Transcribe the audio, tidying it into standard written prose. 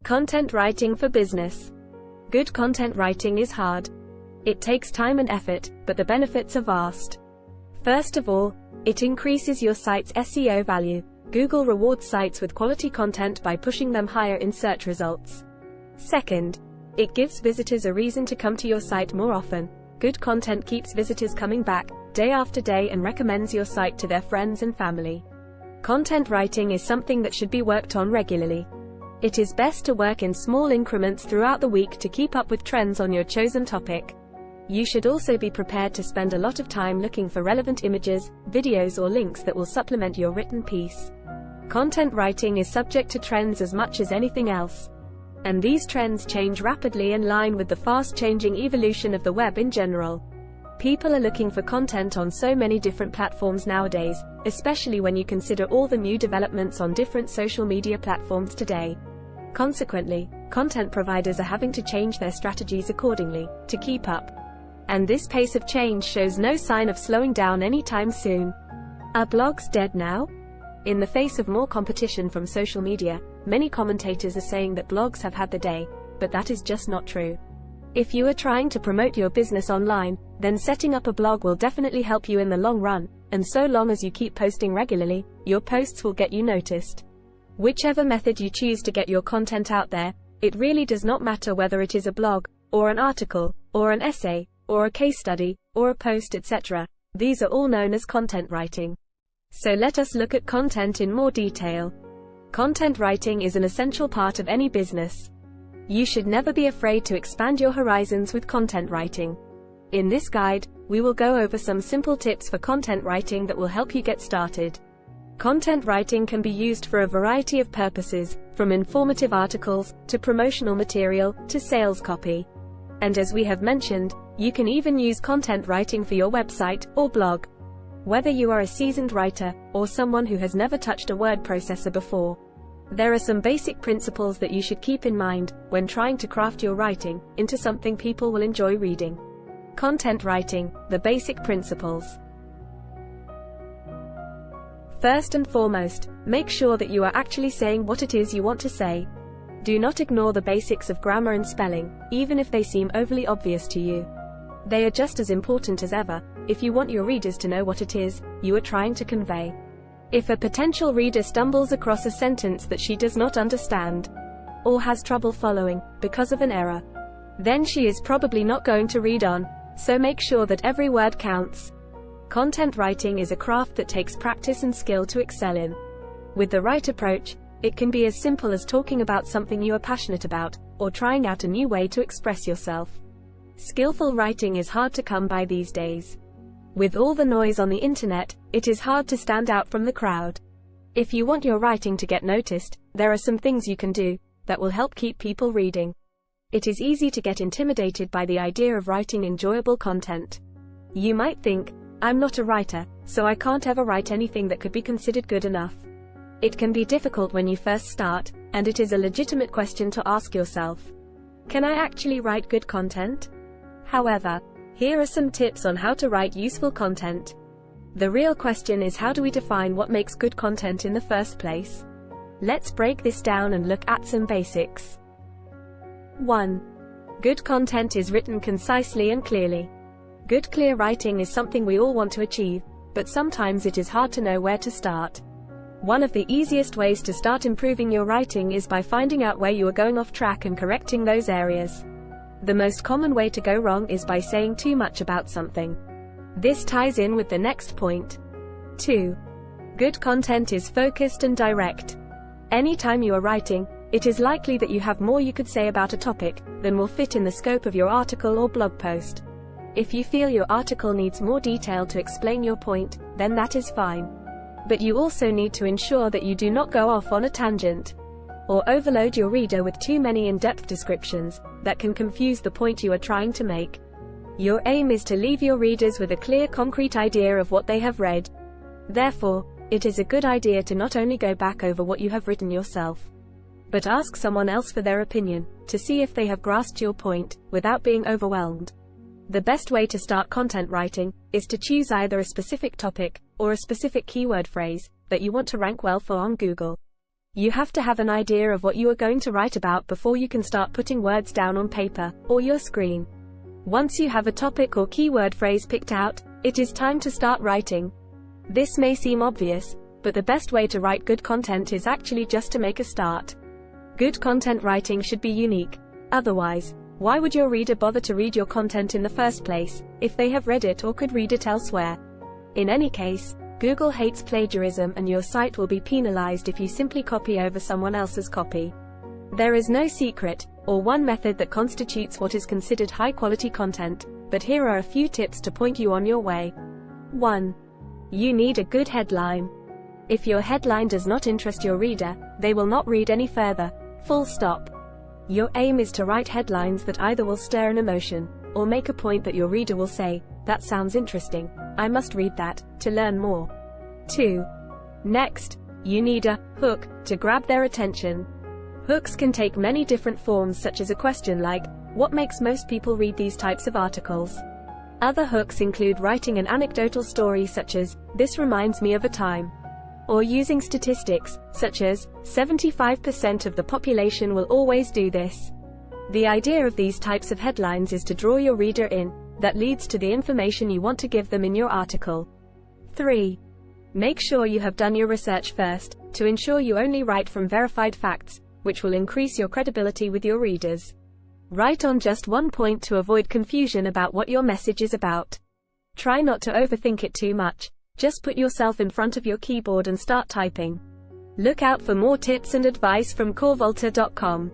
Content writing for business. Good content writing is hard. It takes time and effort, but the benefits are vast. First of all, it increases your site's SEO value. Google rewards sites with quality content by pushing them higher in search results. Second, it gives visitors a reason to come to your site more often. Good content keeps visitors coming back, day after day, and recommends your site to their friends and family. Content writing is something that should be worked on regularly. It is best to work in small increments throughout the week to keep up with trends on your chosen topic. You should also be prepared to spend a lot of time looking for relevant images, videos, or links that will supplement your written piece. Content writing is subject to trends as much as anything else. And these trends change rapidly in line with the fast-changing evolution of the web in general. People are looking for content on so many different platforms nowadays, especially when you consider all the new developments on different social media platforms today. Consequently, content providers are having to change their strategies accordingly, to keep up. And this pace of change shows no sign of slowing down anytime soon. Are blogs dead now? In the face of more competition from social media, many commentators are saying that blogs have had the day, but that is just not true. If you are trying to promote your business online, then setting up a blog will definitely help you in the long run, and so long as you keep posting regularly, your posts will get you noticed. Whichever method you choose to get your content out there, it really does not matter whether it is a blog, or an article, or an essay, or a case study, or a post, etc. These are all known as content writing. So let us look at content in more detail. Content writing is an essential part of any business. You should never be afraid to expand your horizons with content writing. In this guide, we will go over some simple tips for content writing that will help you get started. Content writing can be used for a variety of purposes, from informative articles, to promotional material, to sales copy. And as we have mentioned, you can even use content writing for your website, or blog. Whether you are a seasoned writer, or someone who has never touched a word processor before, there are some basic principles that you should keep in mind when trying to craft your writing into something people will enjoy reading. Content writing, the basic principles. First and foremost, make sure that you are actually saying what it is you want to say. Do not ignore the basics of grammar and spelling, even if they seem overly obvious to you. They are just as important as ever, if you want your readers to know what it is you are trying to convey. If a potential reader stumbles across a sentence that she does not understand, or has trouble following, because of an error, then she is probably not going to read on, so make sure that every word counts. Content writing is a craft that takes practice and skill to excel in. With the right approach, it can be as simple as talking about something you are passionate about, or trying out a new way to express yourself. Skillful writing is hard to come by these days. With all the noise on the internet, it is hard to stand out from the crowd. If you want your writing to get noticed, there are some things you can do that will help keep people reading. It is easy to get intimidated by the idea of writing enjoyable content. You might think, I'm not a writer, so I can't ever write anything that could be considered good enough. It can be difficult when you first start, and it is a legitimate question to ask yourself. Can I actually write good content? However, here are some tips on how to write useful content. The real question is, how do we define what makes good content in the first place? Let's break this down and look at some basics. 1. Good content is written concisely and clearly. Good clear writing is something we all want to achieve, but sometimes it is hard to know where to start. One of the easiest ways to start improving your writing is by finding out where you are going off track and correcting those areas. The most common way to go wrong is by saying too much about something. This ties in with the next point. 2. Good content is focused and direct. Anytime you are writing, it is likely that you have more you could say about a topic than will fit in the scope of your article or blog post. If you feel your article needs more detail to explain your point, then that is fine. But you also need to ensure that you do not go off on a tangent, or overload your reader with too many in-depth descriptions that can confuse the point you are trying to make. Your aim is to leave your readers with a clear, concrete idea of what they have read. Therefore, it is a good idea to not only go back over what you have written yourself, but ask someone else for their opinion, to see if they have grasped your point, without being overwhelmed. The best way to start content writing is to choose either a specific topic, or a specific keyword phrase, that you want to rank well for on Google. You have to have an idea of what you are going to write about before you can start putting words down on paper or your screen. Once you have a topic or keyword phrase picked out, it is time to start writing. This may seem obvious, but the best way to write good content is actually just to make a start. Good content writing should be unique. Otherwise, why would your reader bother to read your content in the first place, if they have read it or could read it elsewhere? In any case, Google hates plagiarism and your site will be penalized if you simply copy over someone else's copy. There is no secret, or one method that constitutes what is considered high-quality content, but here are a few tips to point you on your way. 1. You need a good headline. If your headline does not interest your reader, they will not read any further. Full stop. Your aim is to write headlines that either will stir an emotion, or make a point that your reader will say, "That sounds interesting, I must read that, to learn more." 2. Next, you need a hook to grab their attention. Hooks can take many different forms, such as a question like, "What makes most people read these types of articles?" Other hooks include writing an anecdotal story such as, "This reminds me of a time," or using statistics, such as, 75% of the population will always do this. The idea of these types of headlines is to draw your reader in. That leads to the information you want to give them in your article. 3. Make sure you have done your research first, to ensure you only write from verified facts, which will increase your credibility with your readers. Write on just one point to avoid confusion about what your message is about. Try not to overthink it too much. Just put yourself in front of your keyboard and start typing. Look out for more tips and advice from corevolta.com.